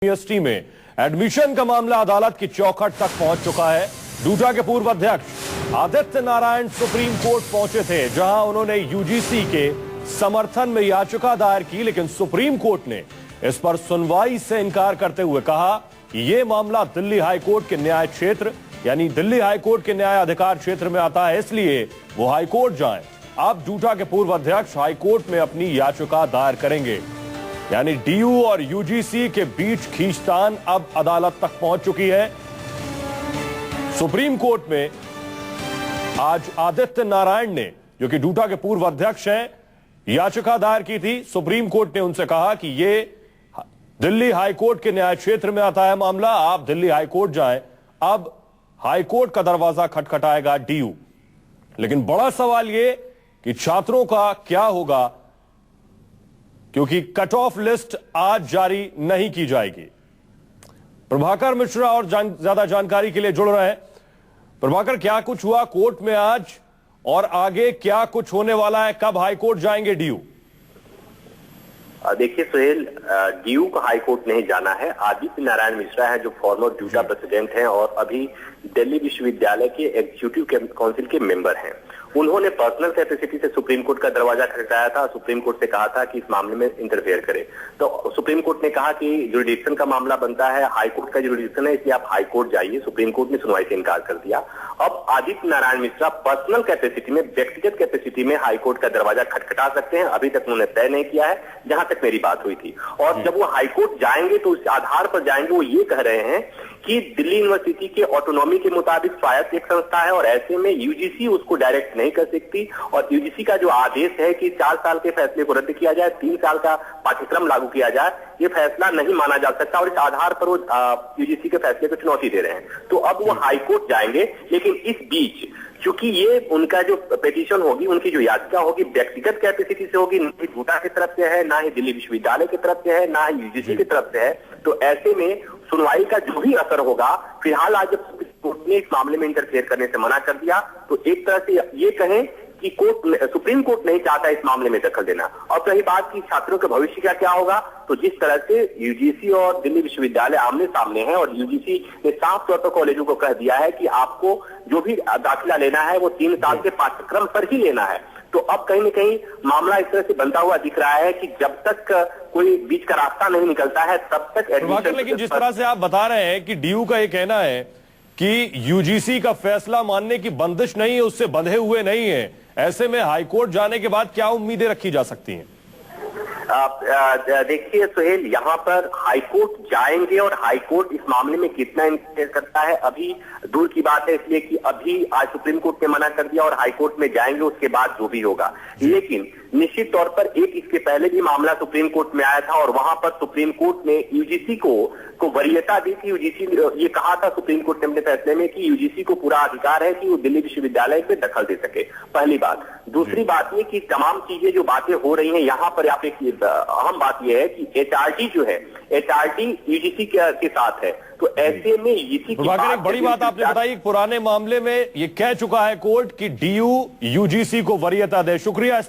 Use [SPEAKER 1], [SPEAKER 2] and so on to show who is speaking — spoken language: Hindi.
[SPEAKER 1] यूनिवर्सिटी में एडमिशन का मामला अदालत की चौखट तक पहुंच चुका है। डूटा के पूर्व अध्यक्ष आदित्य नारायण सुप्रीम कोर्ट पहुंचे थे, जहां उन्होंने यूजीसी के समर्थन में याचिका दायर की, लेकिन सुप्रीम कोर्ट ने इस पर सुनवाई से इनकार करते हुए कहा कि यह मामला दिल्ली हाईकोर्ट के न्याय क्षेत्र यानी दिल्ली हाईकोर्ट के न्याय अधिकार क्षेत्र में आता है, इसलिए वो हाईकोर्ट जाएं। अब डूटा के पूर्व अध्यक्ष हाईकोर्ट में अपनी याचिका दायर करेंगे। यानी डीयू और यूजीसी के बीच खींचतान अब अदालत तक पहुंच चुकी है। सुप्रीम कोर्ट में आज आदित्य नारायण ने, जो कि डूटा के पूर्व अध्यक्ष हैं, याचिका दायर की थी। सुप्रीम कोर्ट ने उनसे कहा कि यह दिल्ली हाईकोर्ट के न्याय क्षेत्र में आता है मामला, आप दिल्ली हाईकोर्ट जाएं। अब हाईकोर्ट का दरवाजा खटखटाएगा डीयू। लेकिन बड़ा सवाल यह कि छात्रों का क्या होगा, क्योंकि कट ऑफ लिस्ट आज जारी नहीं की जाएगी। प्रभाकर मिश्रा और ज्यादा जानकारी के लिए जुड़ रहे हैं। प्रभाकर, क्या कुछ हुआ कोर्ट में आज और आगे क्या कुछ होने वाला है? कब हाईकोर्ट जाएंगे डीयू?
[SPEAKER 2] देखिए सुहेल, डीयू को हाईकोर्ट नहीं जाना है। आदित्य नारायण मिश्रा है जो फॉर्मर डूटा प्रेसिडेंट हैं और अभी दिल्ली विश्वविद्यालय के एग्जीक्यूटिव काउंसिल के मेंबर हैं। उन्होंने पर्सनल कैपेसिटी से सुप्रीम कोर्ट का दरवाजा खटखटाया था। सुप्रीम कोर्ट से कहा था कि इस मामले में इंटरफेयर करे, तो सुप्रीम कोर्ट ने कहा कि जुरिडिक्शन का मामला बनता है, हाईकोर्ट का जुरिडिक्शन है, इसलिए आप हाईकोर्ट जाइए। सुप्रीम कोर्ट ने सुनवाई से इनकार कर दिया। अब आदित्य नारायण मिश्रा पर्सनल कैपेसिटी में, व्यक्तिगत कैपेसिटी में हाईकोर्ट का दरवाजा खटखटा सकते हैं। अभी तक उन्होंने तय नहीं किया है, जहां तक मेरी बात हुई थी। और जब वो हाईकोर्ट जाएंगे तो उस आधार पर जाएंगे। वो ये कह रहे हैं कि दिल्ली यूनिवर्सिटी के ऑटोनॉमी के मुताबिक स्वायत्त एक संस्था है और ऐसे में यूजीसी उसको डायरेक्ट नहीं कर सकती। और यूजीसी का जो आदेश है कि 4 साल के फैसले को रद्द किया जाए, 3 साल का पाठ्यक्रम लागू किया जाए, ये फैसला नहीं माना जा सकता और इस आधार पर वो यूजीसी के फैसले को चुनौती दे रहे हैं। तो अब वो हाईकोर्ट जाएंगे, लेकिन इस बीच क्योंकि ये उनका जो पिटीशन होगी, उनकी जो याचिका होगी, व्यक्तिगत कैपेसिटी से होगी, ना ही डूटा की तरफ से है, ना ही दिल्ली विश्वविद्यालय की तरफ से है, ना ही यूजीसी की तरफ से है। तो ऐसे में सुनवाई का जो भी असर होगा, फिलहाल आज जब सुप्रीम कोर्ट ने इस मामले में इंटरफेयर करने से मना कर दिया, तो एक तरह से ये कहें कि सुप्रीम कोर्ट नहीं चाहता इस मामले में दखल देना। और रही बात की छात्रों के भविष्य का क्या होगा, तो जिस तरह से यूजीसी और दिल्ली विश्वविद्यालय आमने सामने हैं और यूजीसी ने साफ तौर पर कॉलेजों को कह दिया है कि आपको जो भी दाखिला लेना है वो 3 साल के पाठ्यक्रम पर ही लेना है। तो अब कहीं न कहीं मामला इस तरह से बनता हुआ दिख रहा है कि जब तक कोई बीच का रास्ता नहीं निकलता है तब तक एडमिशन।
[SPEAKER 1] लेकिन जिस तरह से आप बता रहे हैं कि डीयू का ये कहना है कि यूजीसी का फैसला मानने की बंदिश नहीं है, उससे बंधे हुए नहीं है, ऐसे में हाईकोर्ट जाने के बाद क्या उम्मीदें रखी जा सकती हैं?
[SPEAKER 2] देखिए सुहेल, यहाँ पर हाईकोर्ट जाएंगे और हाईकोर्ट इस मामले में कितना इंटरफेयर करता है अभी दूर की बात है, इसलिए कि अभी आज सुप्रीम कोर्ट ने मना कर दिया और हाईकोर्ट में जाएंगे, उसके बाद जो भी होगा। लेकिन निश्चित तौर पर इसके पहले भी मामला सुप्रीम कोर्ट में आया था और वहां पर सुप्रीम कोर्ट ने यूजीसी को वरीयता दी थी। यूजीसी ये कहा था सुप्रीम कोर्ट ने अपने फैसले में कि यूजीसी को पूरा अधिकार है कि वो दिल्ली विश्वविद्यालय पे दखल दे सके। पहली बात। दूसरी बात ये कि तमाम चीजें जो बातें हो रही हैं यहाँ पर, आप एक अहम बात यह है कि एचआरटी जो है, एचआरटी यूजीसी के साथ है। तो ऐसे में यूजीसी की
[SPEAKER 1] एक बड़ी बात आपने बताई, पुराने मामले में ये कह चुका है कोर्ट कि डीयू यूजीसी को वरीयता दे। शुक्रिया।